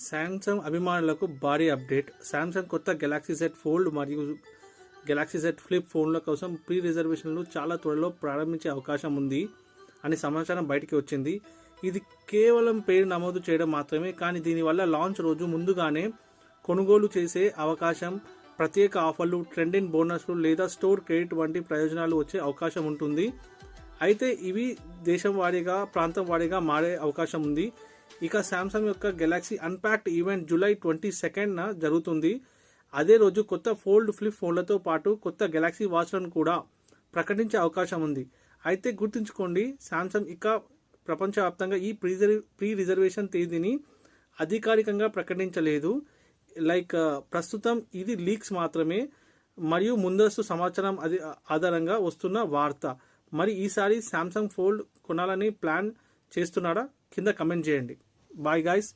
Samsung అభిమానులకు భారీ update. Samsung కొత్త గెలాక్సీ జెడ్ ఫోల్డ్ మరియు గెలాక్సీ జెడ్ ఫ్లిప్ ఫోన్ల కోసం ప్రీ రిజర్వేషన్లు చాలా త్వరలో ప్రారంభించే అవకాశం ఉంది అని సమాచారం బయటికి వచ్చింది. ఇది కేవలం పేరు నమోదు చేయడం మాత్రమే, కానీ దీనివల్ల లాంచ్ రోజు ముందుగానే కొనుగోలు చేసే అవకాశం, ప్రత్యేక ఆఫర్లు, ట్రెండింగ్ బోనస్లు లేదా స్టోర్ క్రెడిట్ వంటి ప్రయోజనాలు వచ్చే అవకాశం ఉంటుంది. అయితే ఇవి దేశం వారీగా, ప్రాంతం వారీగా మారే అవకాశం ఉంది. ఇక శాంసంగ్ యొక్క గెలాక్సీ అన్ప్యాక్డ్ ఈవెంట్ జూలై 22న జరుగుతుంది. అదే రోజు కొత్త ఫోల్డ్ ఫ్లిప్ ఫోన్లతో పాటు కొత్త గెలాక్సీ వాచ్లను కూడా ప్రకటించే అవకాశం ఉంది. అయితే గుర్తుంచుకోండి, శాంసంగ్ ఇక ప్రపంచవ్యాప్తంగా ఈ ప్రీ రిజర్వేషన్ తేదీని అధికారికంగా ప్రకటించలేదు. ప్రస్తుతం ఇది లీక్స్ మాత్రమే మరియు ముందస్తు సమాచారం ఆధారంగా వస్తున్న వార్త. మరి ఈసారి శాంసంగ్ ఫోల్డ్ కొనాలని ప్లాన్ చేస్తున్నారా? కింద కమెంట్ చేయండి. Bye guys.